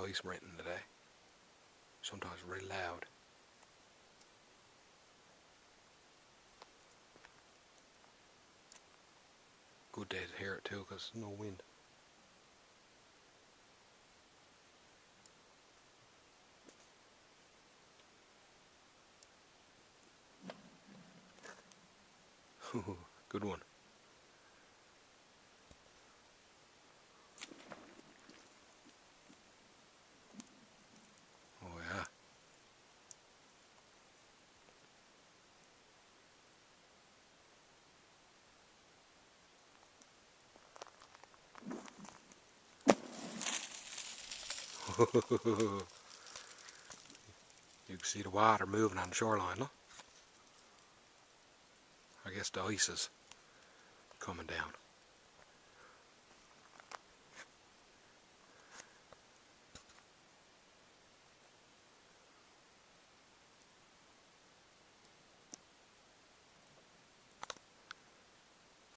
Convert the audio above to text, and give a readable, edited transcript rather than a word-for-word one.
ice sprinting today. Sometimes really loud. Good day to hear it too, because no wind. Good one. Oh yeah. You can see the water moving on the shoreline, look. I guess the ice is coming down.